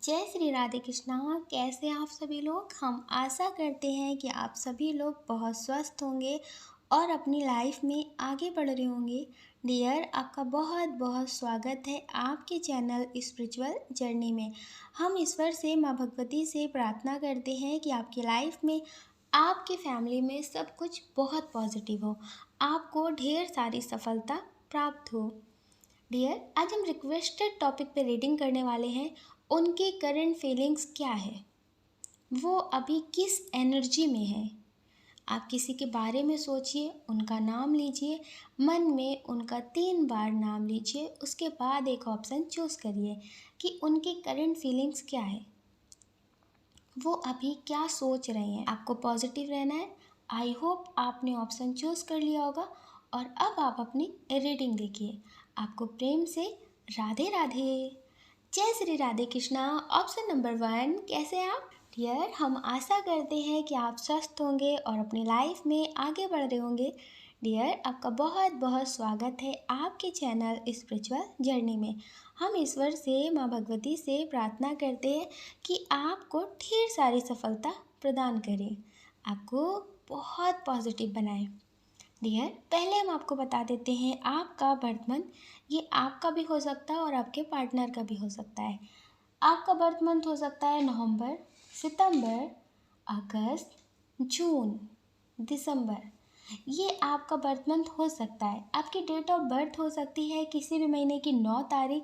जय श्री राधे कृष्णा। कैसे हैं आप सभी लोग। हम आशा करते हैं कि आप सभी लोग बहुत स्वस्थ होंगे और अपनी लाइफ में आगे बढ़ रहे होंगे। डियर, आपका बहुत बहुत स्वागत है आपके चैनल स्पिरिचुअल जर्नी में। हम ईश्वर से, माँ भगवती से प्रार्थना करते हैं कि आपकी लाइफ में, आपकी फैमिली में सब कुछ बहुत पॉजिटिव हो, आपको ढेर सारी सफलता प्राप्त हो। डियर, आज हम रिक्वेस्टेड टॉपिक पे रीडिंग करने वाले हैं। उनकी करंट फीलिंग्स क्या है, वो अभी किस एनर्जी में है। आप किसी के बारे में सोचिए, उनका नाम लीजिए, मन में उनका 3 बार नाम लीजिए, उसके बाद एक ऑप्शन चूज़ करिए कि उनकी करंट फीलिंग्स क्या है, वो अभी क्या सोच रहे हैं। आपको पॉजिटिव रहना है। आई होप आपने ऑप्शन चूज़ कर लिया होगा और अब आप अपनी रीडिंग देखिए। आपको प्रेम से राधे राधे, जय श्री राधे कृष्णा। ऑप्शन नंबर 1, कैसे हैं आप। डियर, हम आशा करते हैं कि आप स्वस्थ होंगे और अपनी लाइफ में आगे बढ़ रहे होंगे। डियर, आपका बहुत बहुत स्वागत है आपके चैनल स्पिरिचुअल जर्नी में। हम ईश्वर से, माँ भगवती से प्रार्थना करते हैं कि आपको ढेर सारी सफलता प्रदान करें, आपको बहुत पॉजिटिव बनाए। डियर, पहले हम आपको बता देते हैं आपका बर्थ मंथ। ये आपका भी हो सकता है और आपके पार्टनर का भी हो सकता है। आपका बर्थ मंथ हो सकता है नवंबर, सितंबर, अगस्त, जून, दिसंबर। ये आपका बर्थ मंथ हो सकता है। आपकी डेट ऑफ बर्थ हो सकती है किसी भी महीने की 9 तारीख,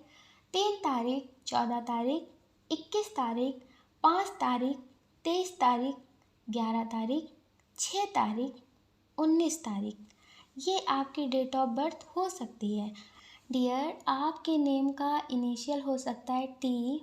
3 तारीख, 14 तारीख, 21 तारीख, 5 तारीख, 23 तारीख, 11 तारीख, 6 तारीख, 19 तारीख। ये आपकी डेट ऑफ बर्थ हो सकती है। डियर, आपके नेम का इनिशियल हो सकता है TCONPKGUVIS।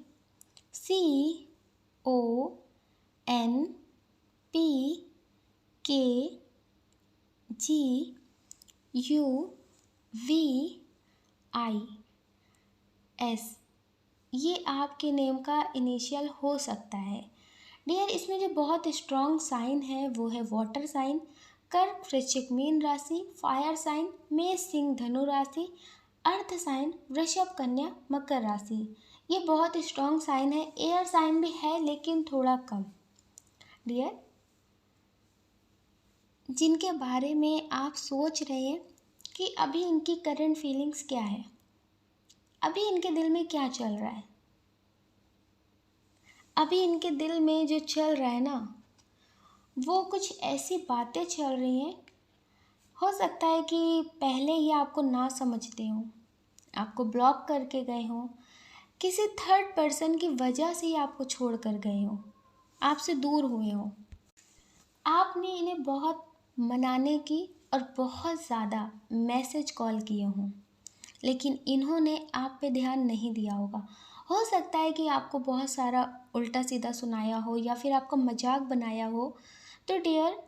ये आपके नेम का इनिशियल हो सकता है। डियर, इसमें जो बहुत स्ट्रॉन्ग साइन है वो है वाटर साइन, कर्क वृश्चिक मीन राशि, फायर साइन मेष सिंह धनु राशि, अर्थ साइन वृषभ कन्या मकर राशि। ये बहुत स्ट्रॉन्ग साइन है। एयर साइन भी है लेकिन थोड़ा कम। डियर, जिनके बारे में आप सोच रहे हैं कि अभी इनकी करंट फीलिंग्स क्या है, अभी इनके दिल में क्या चल रहा है, अभी इनके दिल में जो चल रहा है ना, वो कुछ ऐसी बातें चल रही हैं। हो सकता है कि पहले ही आपको ना समझते हों, आपको ब्लॉक करके गए हों, किसी थर्ड पर्सन की वजह से ही आपको छोड़ कर गए हों, आपसे दूर हुए हों। आपने इन्हें बहुत मनाने की और बहुत ज़्यादा मैसेज कॉल किए हों, लेकिन इन्होंने आप पे ध्यान नहीं दिया होगा। हो सकता है कि आपको बहुत सारा उल्टा सीधा सुनाया हो या फिर आपका मजाक बनाया हो। तो डियर,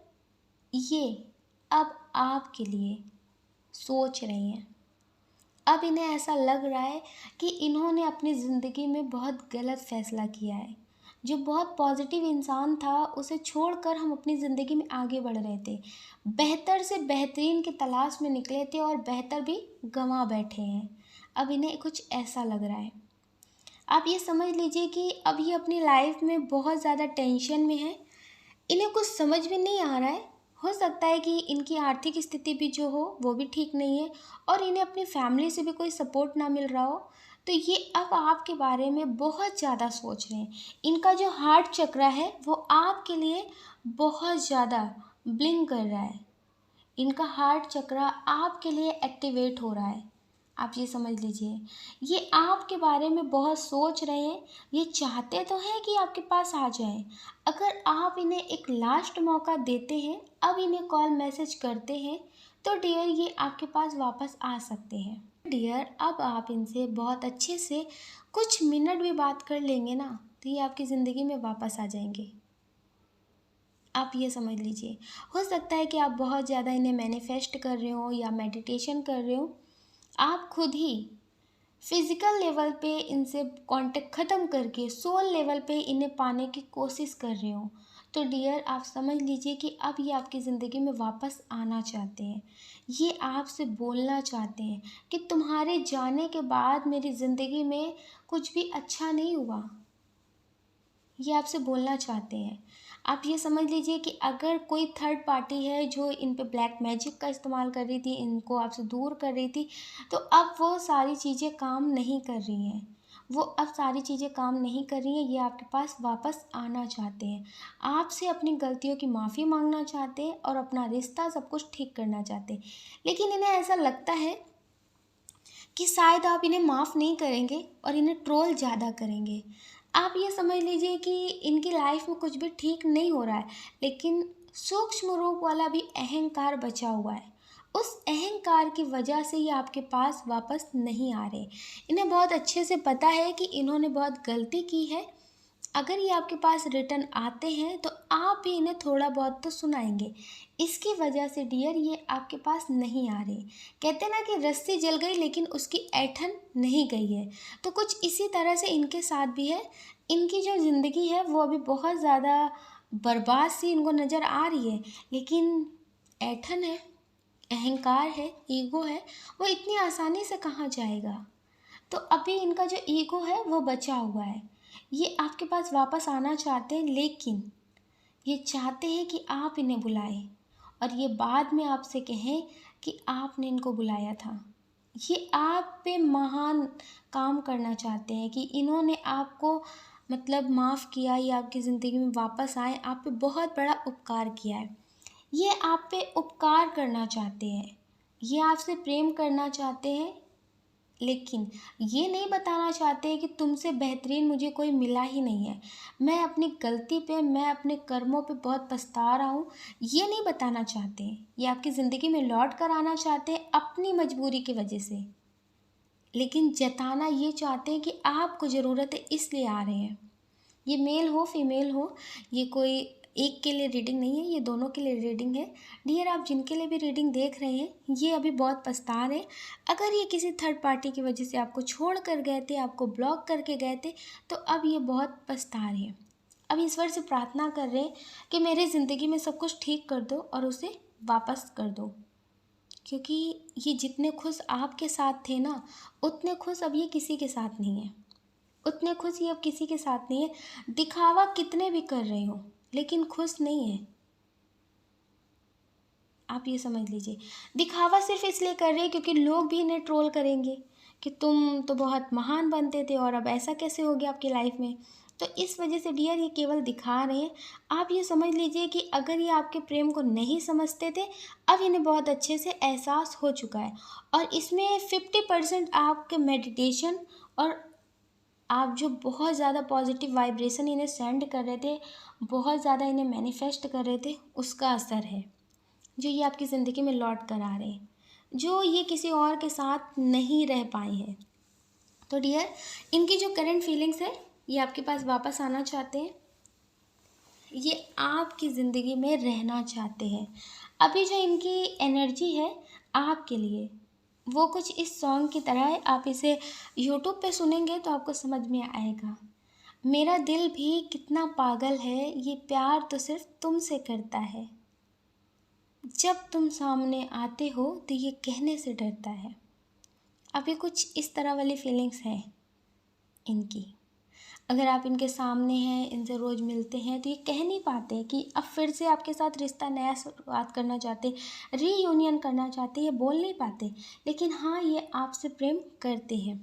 ये अब आपके लिए सोच रहे हैं। अब इन्हें ऐसा लग रहा है कि इन्होंने अपनी ज़िंदगी में बहुत गलत फैसला किया है। जो बहुत पॉजिटिव इंसान था उसे छोड़कर हम अपनी ज़िंदगी में आगे बढ़ रहे थे, बेहतर से बेहतरीन की तलाश में निकले थे और बेहतर भी गंवा बैठे हैं। अब इन्हें कुछ ऐसा लग रहा है। आप ये समझ लीजिए कि अब ये अपनी लाइफ में बहुत ज़्यादा टेंशन में है। इन्हें कुछ समझ में नहीं आ रहा है। हो सकता है कि इनकी आर्थिक स्थिति भी जो हो वो भी ठीक नहीं है और इन्हें अपनी फैमिली से भी कोई सपोर्ट ना मिल रहा हो। तो ये अब आपके बारे में बहुत ज़्यादा सोच रहे हैं। इनका जो हार्ट चक्र है वो आपके लिए बहुत ज़्यादा ब्लिंक कर रहा है। इनका हार्ट चक्र आपके लिए एक्टिवेट हो रहा है। आप ये समझ लीजिए, ये आपके बारे में बहुत सोच रहे हैं। ये चाहते तो हैं कि आपके पास आ जाएं। अगर आप इन्हें एक लास्ट मौका देते हैं, अब इन्हें कॉल मैसेज करते हैं, तो डियर ये आपके पास वापस आ सकते हैं। डियर, अब आप इनसे बहुत अच्छे से कुछ मिनट भी बात कर लेंगे ना, तो ये आपकी ज़िंदगी में वापस आ जाएंगे। आप ये समझ लीजिए। हो सकता है कि आप बहुत ज़्यादा इन्हें मैनिफेस्ट कर रहे हो या मेडिटेशन कर रहे हो। आप खुद ही फिज़िकल लेवल पे इनसे कांटेक्ट ख़त्म करके सोल लेवल पे इन्हें पाने की कोशिश कर रहे हो। तो डियर, आप समझ लीजिए कि अब ये आपकी ज़िंदगी में वापस आना चाहते हैं। ये आपसे बोलना चाहते हैं कि तुम्हारे जाने के बाद मेरी ज़िंदगी में कुछ भी अच्छा नहीं हुआ। ये आपसे बोलना चाहते हैं। आप ये समझ लीजिए कि अगर कोई थर्ड पार्टी है जो इन पे ब्लैक मैजिक का इस्तेमाल कर रही थी, इनको आपसे दूर कर रही थी, तो अब वो सारी चीज़ें काम नहीं कर रही हैं। वो अब सारी चीज़ें काम नहीं कर रही हैं, ये आपके पास वापस आना चाहते हैं। आपसे अपनी गलतियों की माफ़ी माँगना चाहते हैं और अपना रिश्ता सब कुछ ठीक करना चाहते हैं। लेकिन इन्हें ऐसा लगता है कि शायद आप इन्हें माफ़ नहीं करेंगे और इन्हें ट्रोल ज़्यादा करेंगे। आप ये समझ लीजिए कि इनकी लाइफ में कुछ भी ठीक नहीं हो रहा है, लेकिन सूक्ष्म रूप वाला भी अहंकार बचा हुआ है। उस अहंकार की वजह से ये आपके पास वापस नहीं आ रहे। इन्हें बहुत अच्छे से पता है कि इन्होंने बहुत गलती की है। अगर ये आपके पास रिटर्न आते हैं तो आप भी इन्हें थोड़ा बहुत तो सुनाएंगे। इसकी वजह से डियर ये आपके पास नहीं आ रहे। कहते हैं ना कि रस्सी जल गई लेकिन उसकी ऐंठन नहीं गई है। तो कुछ इसी तरह से इनके साथ भी है। इनकी जो ज़िंदगी है वो अभी बहुत ज़्यादा बर्बाद सी इनको नज़र आ रही है, लेकिन ऐंठन है, अहंकार है, ईगो है, वो इतनी आसानी से कहाँ जाएगा। तो अभी इनका जो ईगो है वो बचा हुआ है। ये आपके पास वापस आना चाहते हैं, लेकिन ये चाहते हैं कि आप इन्हें बुलाएं और ये बाद में आपसे कहें कि आपने इनको बुलाया था। ये आप पे महान काम करना चाहते हैं कि इन्होंने आपको मतलब माफ़ किया, ये आपकी ज़िंदगी में वापस आए, आप पे बहुत बड़ा उपकार किया है। ये आप पे उपकार करना चाहते हैं, ये आपसे प्रेम करना चाहते हैं, लेकिन ये नहीं बताना चाहते कि तुमसे बेहतरीन मुझे कोई मिला ही नहीं है। मैं अपनी गलती पे, मैं अपने कर्मों पे बहुत पछता रहा हूँ, ये नहीं बताना चाहते। ये आपकी ज़िंदगी में लौट कर आना चाहते हैं अपनी मजबूरी की वजह से, लेकिन जताना ये चाहते हैं कि आपको ज़रूरत है इसलिए आ रहे हैं। ये मेल हो फीमेल हो, ये कोई एक के लिए रीडिंग नहीं है, ये दोनों के लिए रीडिंग है। डियर, आप जिनके लिए भी रीडिंग देख रहे हैं ये अभी बहुत पछता रहे हैं। अगर ये किसी थर्ड पार्टी की वजह से आपको छोड़ कर गए थे, आपको ब्लॉक करके गए थे, तो अब ये बहुत पछता रहे हैं। अब ईश्वर से प्रार्थना कर रहे हैं कि मेरी ज़िंदगी में सब कुछ ठीक कर दो और उसे वापस कर दो, क्योंकि ये जितने खुश आपके साथ थे ना, उतने खुश अब ये किसी के साथ नहीं है। उतने खुश ये अब किसी के साथ नहीं है। दिखावा कितने भी कर रहे हो, लेकिन खुश नहीं है। आप ये समझ लीजिए, दिखावा सिर्फ इसलिए कर रहे हैं क्योंकि लोग भी इन्हें ट्रोल करेंगे कि तुम तो बहुत महान बनते थे और अब ऐसा कैसे हो गया आपकी लाइफ में। तो इस वजह से डियर ये केवल दिखा रहे हैं। आप ये समझ लीजिए कि अगर ये आपके प्रेम को नहीं समझते थे, अब इन्हें बहुत अच्छे से एहसास हो चुका है। और इसमें 50% आपके मेडिटेशन और आप जो बहुत ज़्यादा पॉजिटिव वाइब्रेशन इन्हें सेंड कर रहे थे, बहुत ज़्यादा इन्हें मैनिफेस्ट कर रहे थे, उसका असर है जो ये आपकी ज़िंदगी में लौट कर आ रहे हैं, जो ये किसी और के साथ नहीं रह पाए हैं। तो डियर, इनकी जो करंट फीलिंग्स है ये आपके पास वापस आना चाहते हैं। ये आपकी ज़िंदगी में रहना चाहते हैं। अभी जो इनकी एनर्जी है आपके लिए, वो कुछ इस सॉन्ग की तरह है। आप इसे यूट्यूब पे सुनेंगे तो आपको समझ में आएगा। मेरा दिल भी कितना पागल है, ये प्यार तो सिर्फ तुमसे करता है। जब तुम सामने आते हो तो ये कहने से डरता है। अभी कुछ इस तरह वाली फीलिंग्स हैं इनकी। अगर आप इनके सामने हैं, इनसे रोज़ मिलते हैं, तो ये कह नहीं पाते कि अब फिर से आपके साथ रिश्ता नया शुरुआत करना चाहते, रीयूनियन करना चाहते, ये बोल नहीं पाते, लेकिन हाँ ये आपसे प्रेम करते हैं।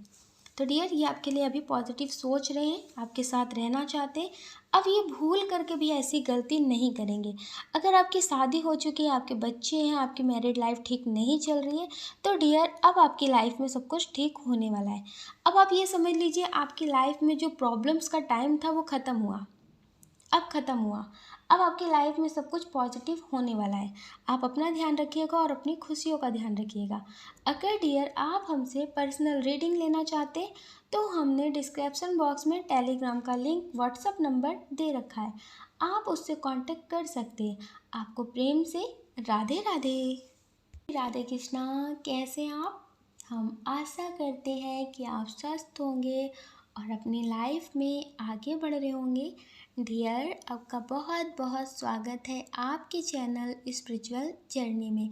तो डियर, ये आपके लिए अभी पॉजिटिव सोच रहे हैं, आपके साथ रहना चाहते हैं। अब ये भूल करके भी ऐसी गलती नहीं करेंगे। अगर आपकी शादी हो चुकी है, आपके बच्चे हैं, आपकी मैरिड लाइफ ठीक नहीं चल रही है, तो डियर अब आपकी लाइफ में सब कुछ ठीक होने वाला है। अब आप ये समझ लीजिए आपकी लाइफ में जो प्रॉब्लम्स का टाइम था वो ख़त्म हुआ, अब ख़त्म हुआ। अब आपकी लाइफ में सब कुछ पॉजिटिव होने वाला है। आप अपना ध्यान रखिएगा और अपनी खुशियों का ध्यान रखिएगा। अगर डियर आप हमसे पर्सनल रीडिंग लेना चाहते हैं तो हमने डिस्क्रिप्शन बॉक्स में टेलीग्राम का लिंक, व्हाट्सअप नंबर दे रखा है, आप उससे कांटेक्ट कर सकते हैं। आपको प्रेम से राधे राधे। राधे कृष्णा, कैसे हैं आप? हम आशा करते हैं कि आप स्वस्थ होंगे और अपनी लाइफ में आगे बढ़ रहे होंगे। डियर, आपका बहुत बहुत स्वागत है आपके चैनल स्पिरिचुअल जर्नी में।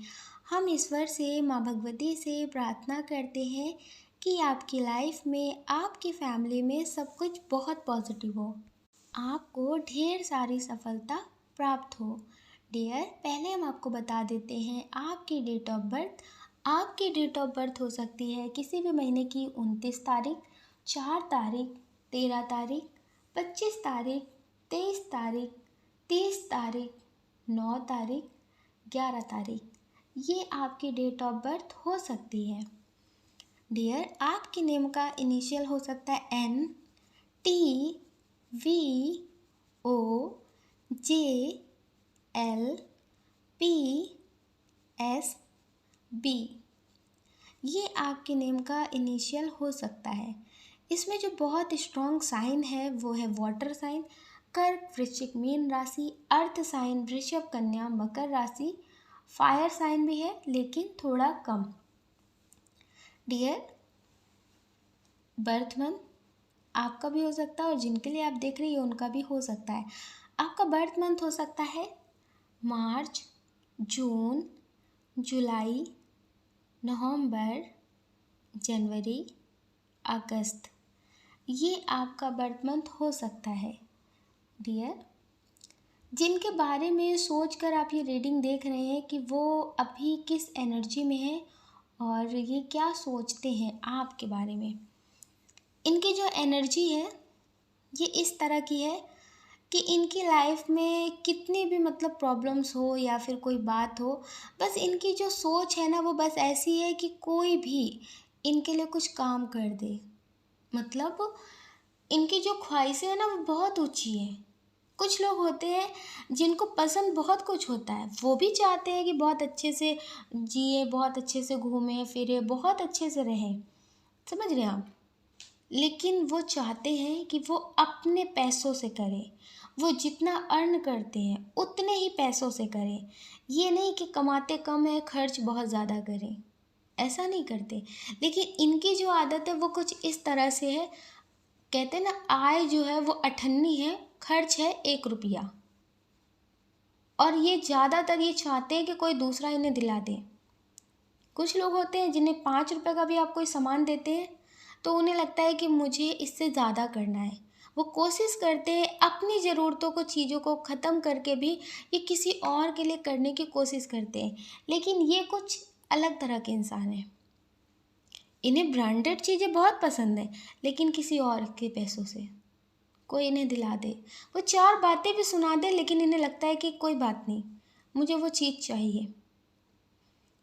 हम ईश्वर से, माँ भगवती से प्रार्थना करते हैं कि आपकी लाइफ में, आपकी फैमिली में सब कुछ बहुत पॉजिटिव हो। आपको ढेर सारी सफलता प्राप्त हो। डियर, पहले हम आपको बता देते हैं आपकी डेट ऑफ बर्थ। आपकी डेट ऑफ बर्थ हो सकती है किसी भी महीने की 29 तारीख, 4 तारीख, 13 तारीख, 25 तारीख, 23 तारीख, 30 तारीख, 9 तारीख, 11 तारीख। ये आपकी डेट ऑफ बर्थ हो सकती है। डियर, आपके नेम का इनिशियल हो सकता है N, T, V, O, J, L, P, S, B। ये आपके नेम का इनिशियल हो सकता है। इसमें जो बहुत स्ट्रॉन्ग साइन है वो है वाटर साइन, कर्क, वृश्चिक, मीन राशि, अर्थ साइन, वृषभ, कन्या, मकर राशि, फायर साइन भी है लेकिन थोड़ा कम। डियर, बर्थ मंथ आपका भी हो सकता है और जिनके लिए आप देख रही हो उनका भी हो सकता है। आपका बर्थ मंथ हो सकता है मार्च, जून, जुलाई, नवंबर, जनवरी, अगस्त। ये आपका बर्थ मंथ हो सकता है। डियर, जिनके बारे में सोचकर आप ये रीडिंग देख रहे हैं कि वो अभी किस एनर्जी में है और ये क्या सोचते हैं आपके बारे में, इनकी जो एनर्जी है ये इस तरह की है कि इनकी लाइफ में कितनी भी मतलब प्रॉब्लम्स हो या फिर कोई बात हो, बस इनकी जो सोच है ना वो बस ऐसी है कि कोई भी इनके लिए कुछ काम कर दे। मतलब इनकी जो ख्वाहिशें हैं ना वो बहुत ऊंची है। कुछ लोग होते हैं जिनको पसंद बहुत कुछ होता है, वो भी चाहते हैं कि बहुत अच्छे से जिए, बहुत अच्छे से घूमें फिरे, बहुत अच्छे से रहें, समझ रहे हैं आप। लेकिन वो चाहते हैं कि वो अपने पैसों से करें, वो जितना अर्न करते हैं उतने ही पैसों से करें। ये नहीं कि कमाते कम है खर्च बहुत ज़्यादा करें, ऐसा नहीं करते। लेकिन इनकी जो आदत है वो कुछ इस तरह से है, कहते हैं ना आय जो है वो 98 है, खर्च है 1 रुपया। और ये ज़्यादातर ये चाहते हैं कि कोई दूसरा इन्हें दिला दे। कुछ लोग होते हैं जिन्हें 5 रुपये का भी आप कोई सामान देते हैं तो उन्हें लगता है कि मुझे इससे ज़्यादा करना है। वो कोशिश करते हैं अपनी ज़रूरतों को, चीज़ों को ख़त्म करके भी ये किसी और के लिए करने की कोशिश करते हैं। लेकिन ये कुछ अलग तरह के इंसान हैं। इन्हें ब्रांडेड चीज़ें बहुत पसंद हैं लेकिन किसी और के पैसों से कोई इन्हें दिला दे, वो 4 बातें भी सुना दे लेकिन इन्हें लगता है कि कोई बात नहीं, मुझे वो चीज़ चाहिए।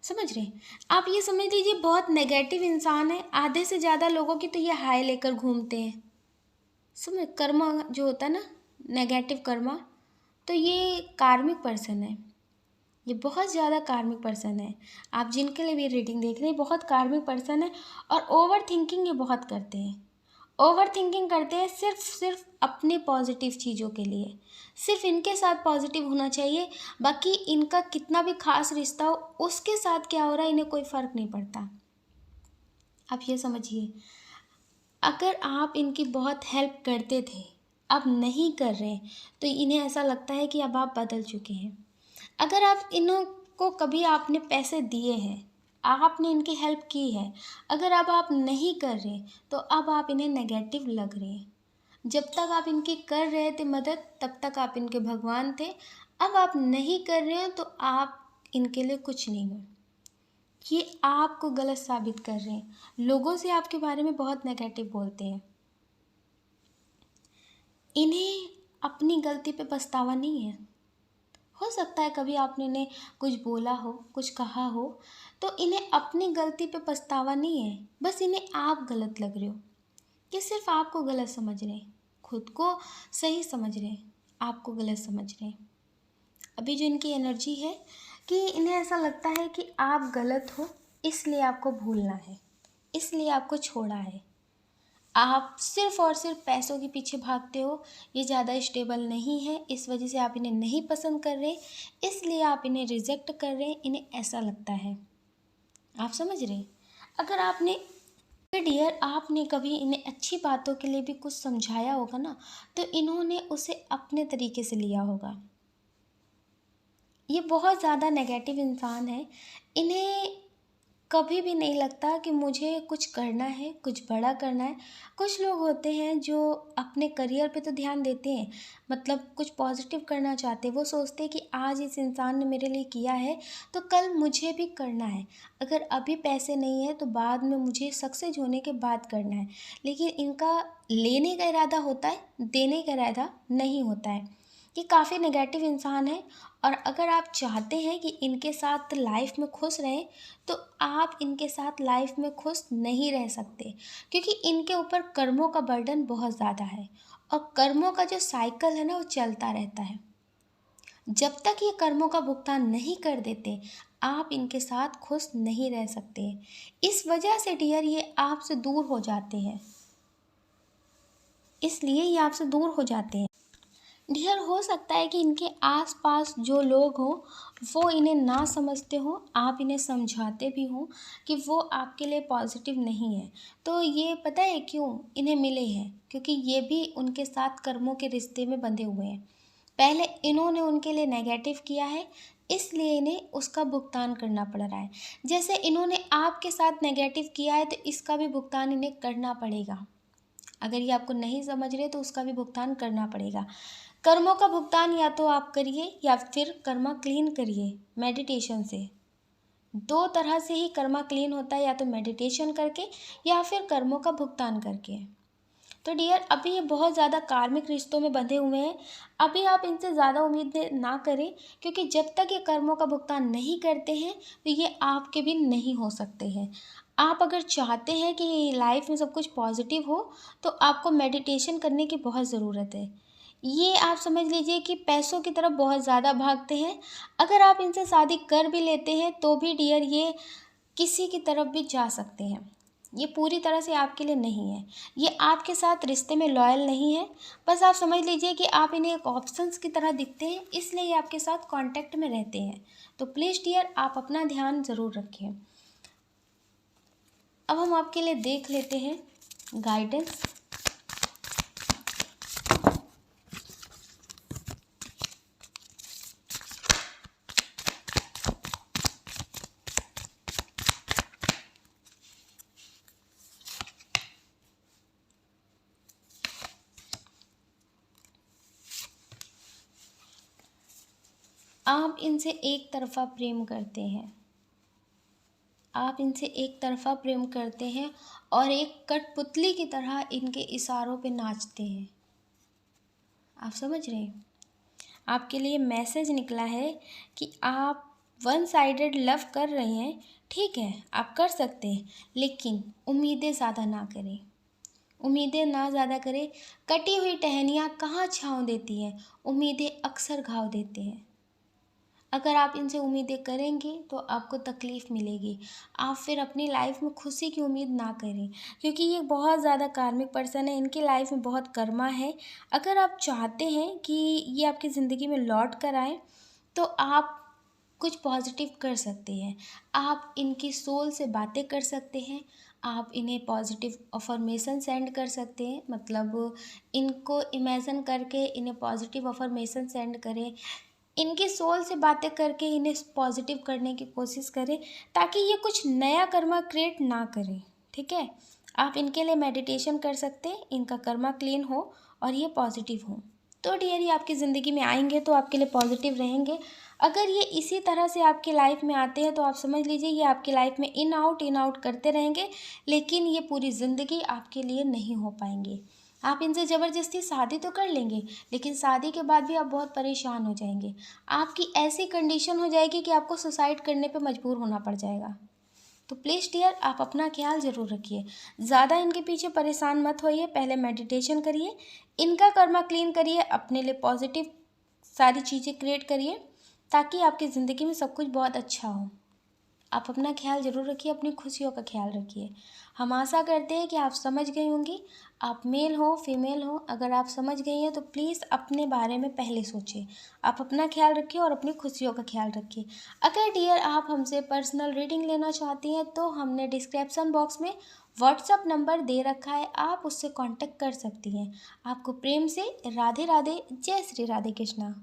समझ रहे हैं आप। ये समझ लीजिए बहुत नेगेटिव इंसान है। आधे से ज़्यादा लोगों की तो ये हाय लेकर घूमते हैं। समझ, कर्मा जो होता है ना, नेगेटिव कर्मा, तो ये कार्मिक पर्सन है। ये बहुत ज़्यादा कार्मिक पर्सन है। आप जिनके लिए भी रीडिंग देख रहे हैं बहुत कार्मिक पर्सन है। और ओवर थिंकिंग ये बहुत करते हैं। ओवर थिंकिंग करते हैं सिर्फ अपने पॉजिटिव चीज़ों के लिए। सिर्फ इनके साथ पॉजिटिव होना चाहिए, बाकी इनका कितना भी खास रिश्ता हो उसके साथ क्या हो रहा है इन्हें कोई फ़र्क नहीं पड़ता। आप ये समझिए, अगर आप इनकी बहुत हेल्प करते थे, अब नहीं कर रहे, तो इन्हें ऐसा लगता है कि अब आप बदल चुके हैं। अगर आप इन्हों को कभी आपने पैसे दिए हैं, आपने इनकी हेल्प की है, अगर अब आप नहीं कर रहे तो अब आप इन्हें नेगेटिव लग रहे हैं। जब तक आप इनकी कर रहे थे मदद तब तक आप इनके भगवान थे। अब आप नहीं कर रहे हैं तो आप इनके लिए कुछ नहीं हो। ये आपको गलत साबित कर रहे हैं। लोगों से आपके बारे में बहुत नेगेटिव बोलते हैं। इन्हें अपनी गलती पे पछतावा नहीं है। हो सकता है कभी आपने इन्हें कुछ बोला हो, कुछ कहा हो, तो इन्हें अपनी गलती पे पछतावा नहीं है, बस इन्हें आप गलत लग रहे हो। ये सिर्फ आपको गलत समझ रहे हैं, खुद को सही समझ रहे हैं, आपको गलत समझ रहे हैं। अभी जो इनकी एनर्जी है कि इन्हें ऐसा लगता है कि आप गलत हो, इसलिए आपको भूलना है, इसलिए आपको छोड़ा है। आप सिर्फ़ और सिर्फ पैसों के पीछे भागते हो। ये ज़्यादा स्टेबल नहीं है, इस वजह से आप इन्हें नहीं पसंद कर रहे, इसलिए आप इन्हें रिजेक्ट कर रहे हैं, इन्हें ऐसा लगता है। आप समझ रहे हैं। अगर आपने डियर आपने कभी इन्हें अच्छी बातों के लिए भी कुछ समझाया होगा ना, तो इन्होंने उसे अपने तरीके से लिया होगा। ये बहुत ज़्यादा नेगेटिव इंसान है। इन्हें कभी भी नहीं लगता कि मुझे कुछ करना है, कुछ बड़ा करना है। कुछ लोग होते हैं जो अपने करियर पे तो ध्यान देते हैं, मतलब कुछ पॉजिटिव करना चाहते हैं। वो सोचते हैं कि आज इस इंसान ने मेरे लिए किया है तो कल मुझे भी करना है। अगर अभी पैसे नहीं है तो बाद में मुझे सक्सेस होने के बाद करना है। लेकिन इनका लेने का इरादा होता है, देने का इरादा नहीं होता है। ये काफ़ी नेगेटिव इंसान है। और अगर आप चाहते हैं कि इनके साथ लाइफ में खुश रहें तो आप इनके साथ लाइफ में खुश नहीं रह सकते, क्योंकि इनके ऊपर कर्मों का बर्डन बहुत ज़्यादा है। और कर्मों का जो साइकिल है ना, वो चलता रहता है। जब तक ये कर्मों का भुगतान नहीं कर देते, आप इनके साथ खुश नहीं रह सकते। इस वजह से डियर ये आपसे दूर हो जाते हैं, इसलिए ये आपसे दूर हो जाते हैं। डियर हो सकता है कि इनके आसपास जो लोग हों वो इन्हें ना समझते हों, आप इन्हें समझाते भी हों कि वो आपके लिए पॉजिटिव नहीं है। तो ये पता है क्यों इन्हें मिले हैं? क्योंकि ये भी उनके साथ कर्मों के रिश्ते में बंधे हुए हैं। पहले इन्होंने उनके लिए नेगेटिव किया है, इसलिए इन्हें उसका भुगतान करना पड़ रहा है। जैसे इन्होंने आपके साथ नेगेटिव किया है तो इसका भी भुगतान इन्हें करना पड़ेगा। अगर ये आपको नहीं समझ रहे तो उसका भी भुगतान करना पड़ेगा। कर्मों का भुगतान या तो आप करिए या फिर कर्मा क्लीन करिए मेडिटेशन से। दो तरह से ही कर्मा क्लीन होता है, या तो मेडिटेशन करके या फिर कर्मों का भुगतान करके। तो डियर अभी ये बहुत ज़्यादा कार्मिक रिश्तों में बंधे हुए हैं। अभी आप इनसे ज़्यादा उम्मीदें ना करें, क्योंकि जब तक ये कर्मों का भुगतान नहीं करते हैं तो ये आपके भी नहीं हो सकते हैं। आप अगर चाहते हैं कि लाइफ में सब कुछ पॉजिटिव हो तो आपको मेडिटेशन करने की बहुत ज़रूरत है। ये आप समझ लीजिए कि पैसों की तरफ बहुत ज़्यादा भागते हैं। अगर आप इनसे शादी कर भी लेते हैं तो भी डियर ये किसी की तरफ भी जा सकते हैं। ये पूरी तरह से आपके लिए नहीं है। ये आपके साथ रिश्ते में लॉयल नहीं है। बस आप समझ लीजिए कि आप इन्हें एक ऑप्शंस की तरह दिखते हैं, इसलिए ये आपके साथ कांटेक्ट में रहते हैं। तो प्लीज़ डियर आप अपना ध्यान ज़रूर रखें। अब हम आपके लिए देख लेते हैं गाइडेंस। आप इनसे एक तरफ़ा प्रेम करते हैं। आप इनसे एक तरफ़ा प्रेम करते हैं और एक कठपुतली की तरह इनके इशारों पे नाचते हैं। आप समझ रहे हैं? आपके लिए मैसेज निकला है कि आप वन साइडेड लव कर रहे हैं। ठीक है, आप कर सकते हैं, लेकिन उम्मीदें ज़्यादा ना करें। उम्मीदें ना ज़्यादा करें। कटी हुई टहनियाँ कहाँ छाँव देती हैं, उम्मीदें अक्सर घाव देते हैं। अगर आप इनसे उम्मीदें करेंगे तो आपको तकलीफ़ मिलेगी। आप फिर अपनी लाइफ में खुशी की उम्मीद ना करें, क्योंकि ये बहुत ज़्यादा कार्मिक पर्सन है, इनकी लाइफ में बहुत कर्मा है। अगर आप चाहते हैं कि ये आपकी ज़िंदगी में लौट कर आएँ तो आप कुछ पॉजिटिव कर सकते हैं। आप इनकी सोल से बातें कर सकते हैं। आप इन्हें पॉजिटिव अफ़र्मेशन सेंड कर सकते हैं, मतलब इनको इमेजिन करके इन्हें पॉजिटिव अफ़र्मेशन सेंड करें। इनके सोल से बातें करके इन्हें पॉजिटिव करने की कोशिश करें, ताकि ये कुछ नया कर्मा क्रिएट ना करें। ठीक है, आप इनके लिए मेडिटेशन कर सकते हैं, इनका कर्मा क्लीन हो और ये पॉजिटिव हो। तो डियर ये आपकी ज़िंदगी में आएंगे तो आपके लिए पॉजिटिव रहेंगे। अगर ये इसी तरह से आपकी लाइफ में आते हैं तो आप समझ लीजिए ये आपकी लाइफ में इन आउट करते रहेंगे, लेकिन ये पूरी ज़िंदगी आपके लिए नहीं हो पाएंगे। आप इनसे ज़बरदस्ती शादी तो कर लेंगे, लेकिन शादी के बाद भी आप बहुत परेशान हो जाएंगे। आपकी ऐसी कंडीशन हो जाएगी कि आपको सुसाइड करने पे मजबूर होना पड़ जाएगा। तो प्लीज़ डियर आप अपना ख्याल ज़रूर रखिए। ज़्यादा इनके पीछे परेशान मत होइए, पहले मेडिटेशन करिए, इनका कर्मा क्लीन करिए, अपने लिए पॉजिटिव सारी चीज़ें क्रिएट करिए, ताकि आपकी ज़िंदगी में सब कुछ बहुत अच्छा हो। आप अपना ख्याल ज़रूर रखिए, अपनी खुशियों का ख्याल रखिए। हम आशा करते हैं कि आप समझ गई होंगी। आप मेल हो फीमेल हो, अगर आप समझ गई हैं तो प्लीज़ अपने बारे में पहले सोचें। आप अपना ख्याल रखिए और अपनी खुशियों का ख्याल रखिए। अगर डियर आप हमसे पर्सनल रीडिंग लेना चाहती हैं तो हमने डिस्क्रिप्शन बॉक्स में व्हाट्सअप नंबर दे रखा है, आप उससे कांटेक्ट कर सकती हैं। आपको प्रेम से राधे राधे, जय श्री राधे कृष्णा।